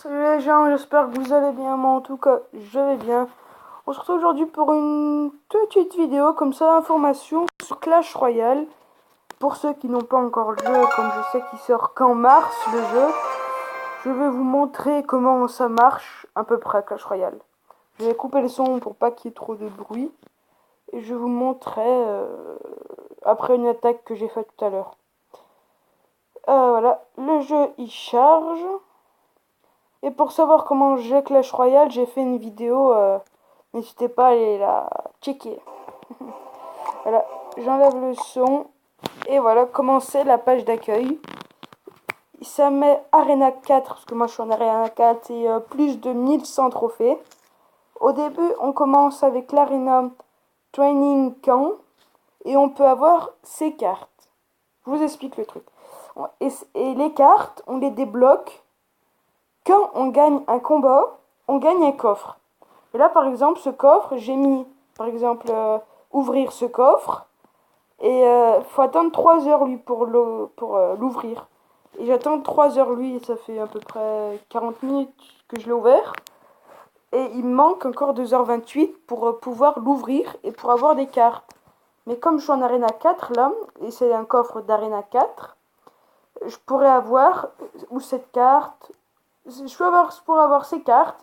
Salut les gens, j'espère que vous allez bien. Moi en tout cas, je vais bien. On se retrouve aujourd'hui pour une petite vidéo comme ça, information sur Clash Royale. Pour ceux qui n'ont pas encore le jeu, comme je sais qu'il sort qu'en mars le jeu, je vais vous montrer comment ça marche à peu près Clash Royale. Je vais couper le son pour pas qu'il y ait trop de bruit. Et je vous montrerai après une attaque que j'ai faite tout à l'heure. Voilà, le jeu il charge. Et pour savoir comment j'ai Clash Royale, j'ai fait une vidéo. N'hésitez pas à aller la checker. Voilà, j'enlève le son. Et voilà, commencer la page d'accueil. Ça met Arena 4, parce que moi je suis en Arena 4, et plus de 1100 trophées. Au début, on commence avec l'Arena Training Camp. Et on peut avoir ces cartes. Je vous explique le truc. Et les cartes, on les débloque. Quand on gagne un combat, on gagne un coffre. Et là, par exemple, ce coffre, j'ai mis, par exemple, ouvrir ce coffre. Et faut attendre 3 heures, lui, pour l'ouvrir. Et j'attends 3 heures, lui, et ça fait à peu près 40 minutes que je l'ai ouvert. Et il me manque encore 2h28 pour pouvoir l'ouvrir et pour avoir des cartes. Mais comme je suis en Arena 4, là, et c'est un coffre d'Arena 4, je pourrais avoir, ou cette carte, je pourrais avoir ces cartes.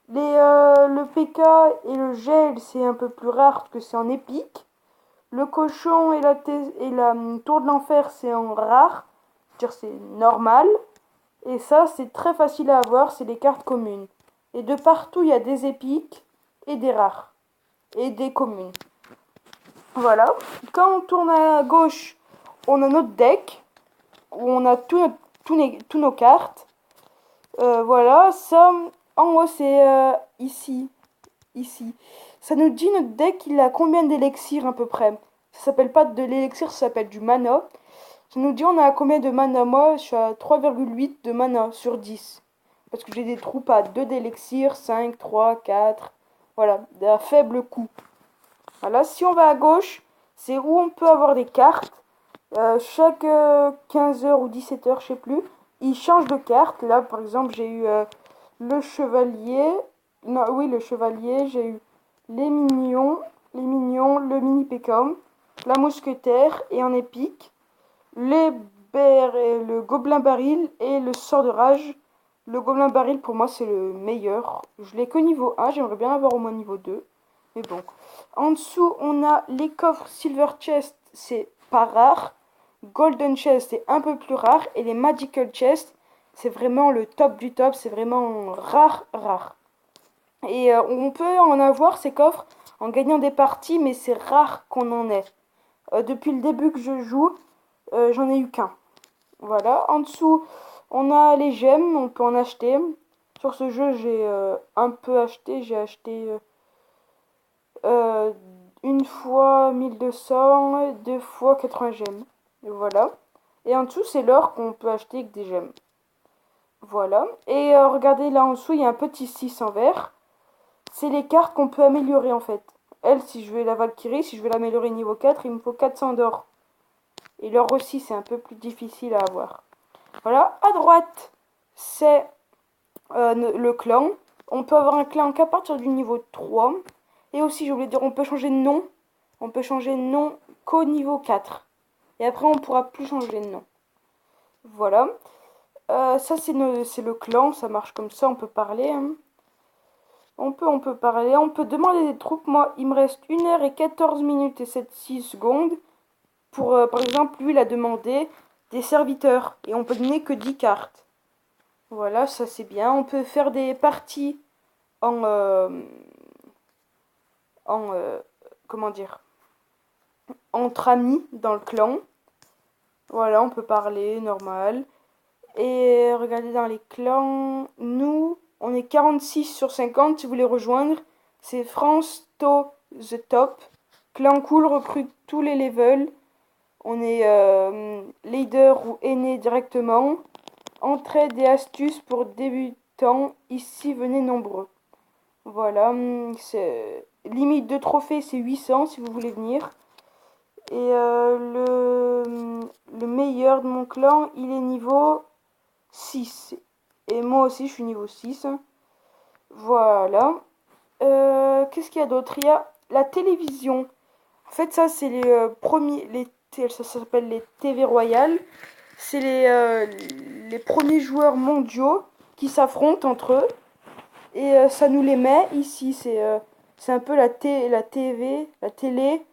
Le PK et le gel, c'est un peu plus rare parce que c'est en épique. Le cochon et la tour de l'enfer, c'est en rare. C'est-à-dire c'est normal. Et ça, c'est très facile à avoir, c'est les cartes communes. Et de partout, il y a des épiques et des rares. Et des communes. Voilà. Quand on tourne à gauche, on a notre deck. Où on a tous nos cartes. Voilà. Ça, en haut, c'est ici. Ici. Ça nous dit notre deck, il a combien d'élixirs à peu près. Ça s'appelle pas de l'élixir, ça s'appelle du mana. Ça nous dit on a combien de mana. Moi, je suis à 3,8 de mana sur 10. Parce que j'ai des troupes à 2 d'élixir, 5, 3, 4. Voilà, à faible coût. Voilà, si on va à gauche, c'est où on peut avoir des cartes. Chaque 15 heures ou 17 heures, je sais plus, il change de carte. Là, par exemple, j'ai eu le chevalier. Non, oui, le chevalier. J'ai eu les mignons, le mini pécom, la mousquetaire et en épique, le gobelin baril et le sort de rage. Le gobelin baril, pour moi, c'est le meilleur. Je l'ai que niveau 1, j'aimerais bien avoir au moins niveau 2. Mais bon. En dessous, on a les coffres Silver Chest, c'est pas rare. Golden Chest, c'est un peu plus rare. Et les Magical Chest, c'est vraiment le top du top. C'est vraiment rare, rare. Et on peut en avoir ces coffres en gagnant des parties, mais c'est rare qu'on en ait. Depuis le début que je joue, j'en ai eu qu'un. Voilà. En dessous, on a les gemmes, on peut en acheter. Sur ce jeu, j'ai un peu acheté. J'ai acheté une fois 1200, deux fois 80 gemmes. Et voilà. Et en dessous, c'est l'or qu'on peut acheter avec des gemmes. Voilà. Et regardez là en dessous, il y a un petit 6 en vert. C'est les cartes qu'on peut améliorer en fait. Elle, si je veux la Valkyrie, si je veux l'améliorer niveau 4, il me faut 400 d'or. Et l'or aussi, c'est un peu plus difficile à avoir. Voilà. À droite, c'est le clan. On peut avoir un clan qu'à partir du niveau 3. Et aussi, je voulais dire, on peut changer de nom. On peut changer de nom qu'au niveau 4. Et après, on ne pourra plus changer de nom. Voilà. Ça, c'est le clan. Ça marche comme ça. On peut parler. Hein. On peut parler. On peut demander des troupes. Moi, il me reste 1 h 14 minutes et 6 secondes. Pour, par exemple, lui, il a demandé des serviteurs. Et on peut donner que 10 cartes. Voilà, ça c'est bien. On peut faire des parties en... comment dire, entre amis dans le clan. Voilà, on peut parler normal. Et regardez dans les clans, nous, on est 46 sur 50 si vous voulez rejoindre. C'est France to the top. Clan cool recrute tous les levels. On est leader ou aîné directement. Entraide et astuces pour débutants. Ici, venez nombreux. Voilà, limite de trophées, c'est 800 si vous voulez venir. Et le meilleur de mon clan, il est niveau 6. Et moi aussi, je suis niveau 6. Voilà. Qu'est-ce qu'il y a d'autre? Il y a la télévision. En fait, ça, c'est les premiers. Ça s'appelle les TV Royales. C'est les premiers joueurs mondiaux qui s'affrontent entre eux. Et ça nous les met ici. C'est un peu la TV, la télé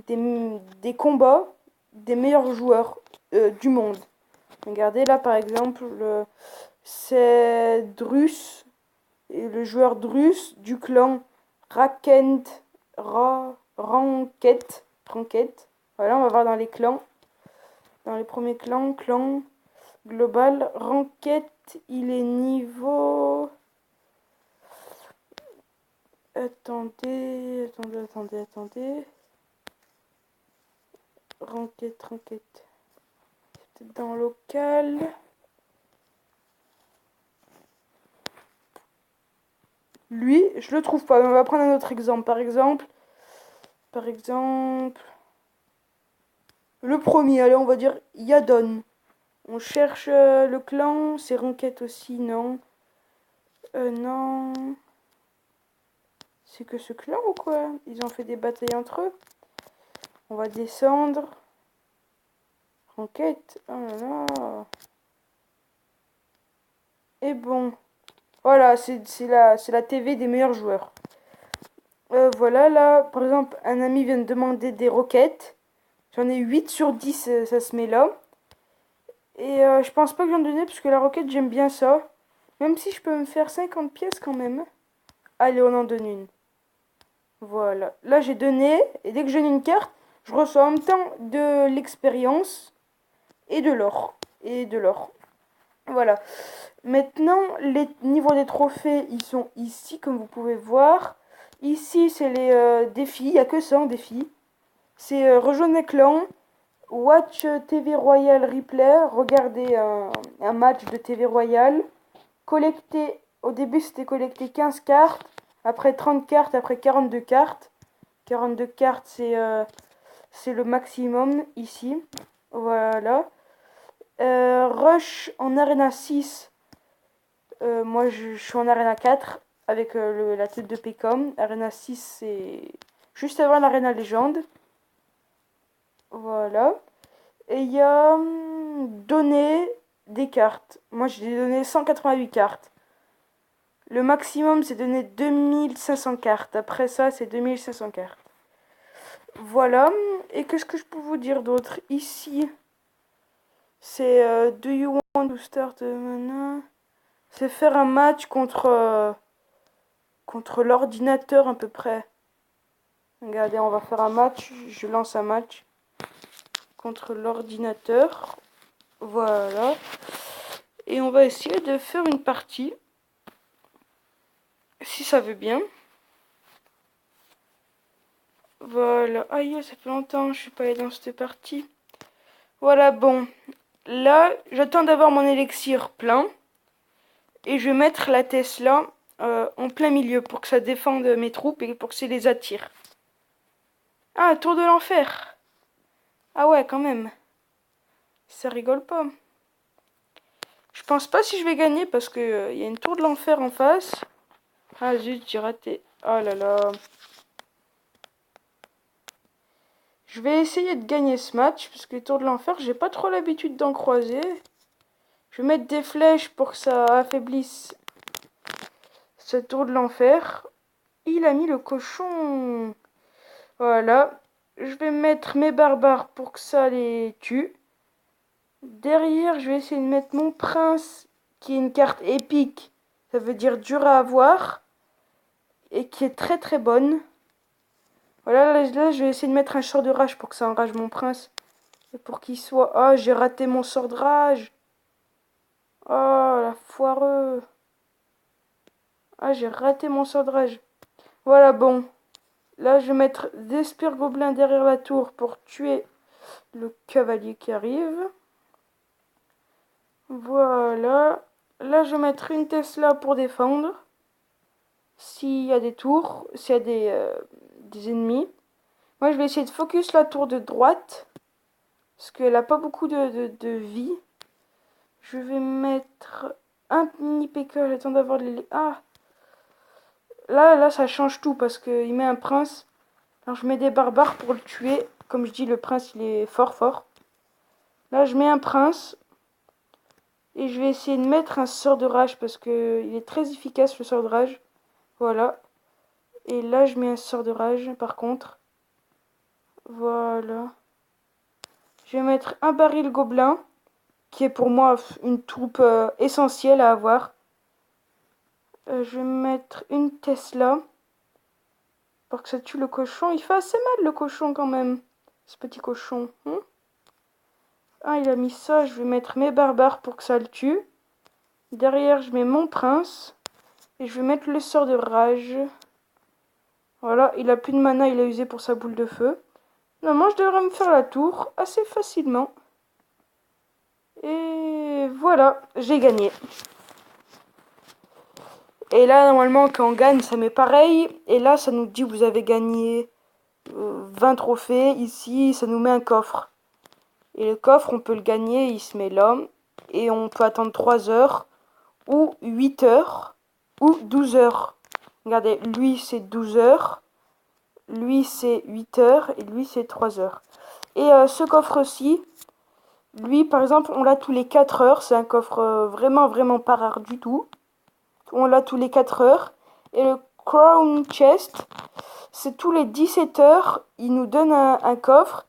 des combats des meilleurs joueurs du monde. Regardez là, par exemple, c'est Drus, et le joueur Drus du clan Ranked. Ranked. Voilà, on va voir dans les clans. Dans les premiers clans, clan global. Ranked, il est niveau... Attendez. Ranked. C'est peut-être dans local. Lui, je le trouve pas. On va prendre un autre exemple. Par exemple, le premier, allez, on va dire Yadon. On cherche le clan, c'est Ranked aussi, non. Non. C'est que ce clan ou quoi? Ils ont fait des batailles entre eux. On va descendre. Ranked, oh là là. Et bon. Voilà, c'est la TV des meilleurs joueurs. Voilà, là, par exemple, un ami vient de demander des roquettes. J'en ai 8 sur 10, ça se met là. Et je pense pas que j'en donne parce que la roquette, j'aime bien ça. Même si je peux me faire 50 pièces quand même. Allez, on en donne une. Voilà. Là, j'ai donné. Et dès que j'ai une carte, je reçois en même temps de l'expérience et de l'or. Voilà. Maintenant, les niveaux des trophées, ils sont ici, comme vous pouvez voir. Ici, c'est les défis. Il n'y a que ça en défi. C'est rejoindre un clan. Watch TV Royal Replay. Regardez un match de TV Royal. Collecter. Au début, c'était collecter 15 cartes. Après 30 cartes. Après 42 cartes. 42 cartes, c'est le maximum ici. Voilà. Rush en Arena 6. Moi, je suis en Arena 4 avec la tête de Pecom. Arena 6, c'est juste avant l'Arena Légende. Voilà. Et il y a donner des cartes. Moi, j'ai donné 188 cartes. Le maximum, c'est donner 2500 cartes. Après ça, c'est 2500 cartes. Voilà. Et qu'est-ce que je peux vous dire d'autre? Ici, c'est Do you want to start maintenant? C'est faire un match contre l'ordinateur à peu près. Regardez, on va faire un match. Je lance un match contre l'ordinateur. Voilà. Et on va essayer de faire une partie. Si ça veut bien. Voilà. Aïe, ça fait longtemps que je suis pas allée dans cette partie. Voilà, bon. Là, j'attends d'avoir mon élixir plein. Et je vais mettre la Tesla en plein milieu pour que ça défende mes troupes et pour que ça les attire. Ah, tour de l'enfer. Ah ouais, quand même. Ça rigole pas. Je pense pas si je vais gagner parce que y a une tour de l'enfer en face. Ah zut, j'ai raté. Oh là là. Je vais essayer de gagner ce match parce que les tours de l'enfer, j'ai pas trop l'habitude d'en croiser. Je vais mettre des flèches pour que ça affaiblisse ce tour de l'enfer. Il a mis le cochon. Voilà. Je vais mettre mes barbares pour que ça les tue. Derrière, je vais essayer de mettre mon prince, qui est une carte épique. Ça veut dire dur à avoir. Et qui est très très bonne. Voilà, là, je vais essayer de mettre un sort de rage pour que ça enrage mon prince. Et pour qu'il soit... Ah, j'ai raté mon sort de rage. Oh, la foireux. Ah, j'ai raté mon sort de rage. Voilà, bon. Là, je vais mettre des spires gobelins derrière la tour pour tuer le cavalier qui arrive. Voilà. Là, je vais mettre une Tesla pour défendre. S'il y a des tours, s'il y a des ennemis. Moi, je vais essayer de focus la tour de droite. Parce qu'elle n'a pas beaucoup de vie. Je vais mettre un mini PK, j'attends d'avoir les... Ah, là, ça change tout parce qu'il met un prince. Alors je mets des barbares pour le tuer. Comme je dis, le prince, il est fort, fort. Là, je mets un prince. Et je vais essayer de mettre un sort de rage parce que il est très efficace, le sort de rage. Voilà. Et là, je mets un sort de rage, par contre. Voilà. Je vais mettre un baril gobelin, qui est pour moi une troupe essentielle à avoir. Je vais mettre une Tesla, pour que ça tue le cochon. Il fait assez mal, le cochon, quand même. Ce petit cochon. Ah, il a mis ça. Je vais mettre mes barbares pour que ça le tue. Derrière, je mets mon prince. Et je vais mettre le sort de rage. Voilà, il a plus de mana, il a usé pour sa boule de feu. Normalement, je devrais me faire la tour assez facilement. Et voilà, j'ai gagné. Et là, normalement, quand on gagne, ça met pareil. Et là, ça nous dit vous avez gagné 20 trophées. Ici, ça nous met un coffre. Et le coffre, on peut le gagner, il se met là. Et on peut attendre 3 heures, ou 8 heures, ou 12 heures. Regardez, lui, c'est 12 heures. Lui, c'est 8 heures. Et lui, c'est 3 heures. Et ce coffre-ci, lui, par exemple, on l'a tous les 4 heures. C'est un coffre vraiment, vraiment pas rare du tout. On l'a tous les 4 heures. Et le Crown Chest, c'est tous les 17 heures. Il nous donne un coffre.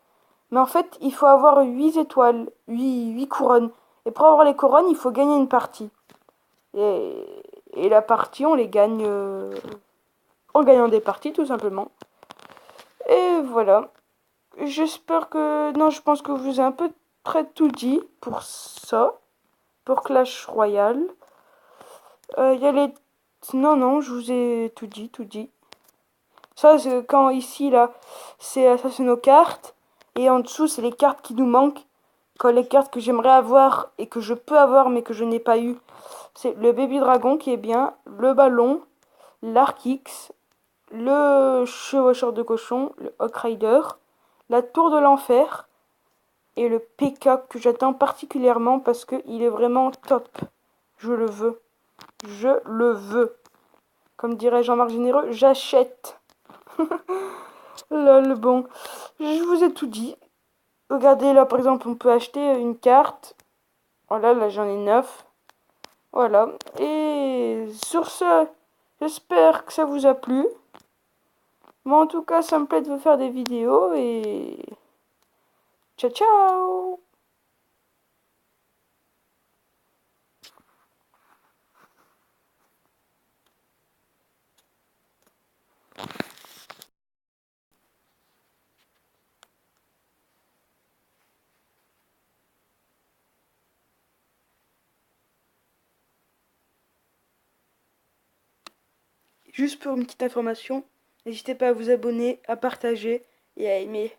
Mais en fait, il faut avoir 8 étoiles, 8 couronnes. Et pour avoir les couronnes, il faut gagner une partie. Et la partie, on les gagne en gagnant des parties, tout simplement. Et voilà. J'espère que... Non, je pense que je vous ai un peu près tout dit pour ça. Pour Clash Royale. Il y a les... Non, non, je vous ai tout dit, tout dit. Ça, c'est quand ici, là, ça, c'est nos cartes. Et en dessous, c'est les cartes qui nous manquent. Quand les cartes que j'aimerais avoir et que je peux avoir mais que je n'ai pas eu. C'est le Baby Dragon qui est bien. Le ballon. L'Arc X. Le Chevaucheur de Cochon. Le Hawk Rider. La Tour de l'Enfer. Et le PK que j'attends particulièrement parce qu'il est vraiment top. Je le veux. Je le veux. Comme dirait Jean-Marc Généreux, j'achète. Lol, bon. Je vous ai tout dit. Regardez, là, par exemple, on peut acheter une carte. Voilà, là, j'en ai 9. Voilà. Et sur ce, j'espère que ça vous a plu. Moi, en tout cas, ça me plaît de vous faire des vidéos. Et ciao, ciao! Juste pour une petite information, n'hésitez pas à vous abonner, à partager et à aimer.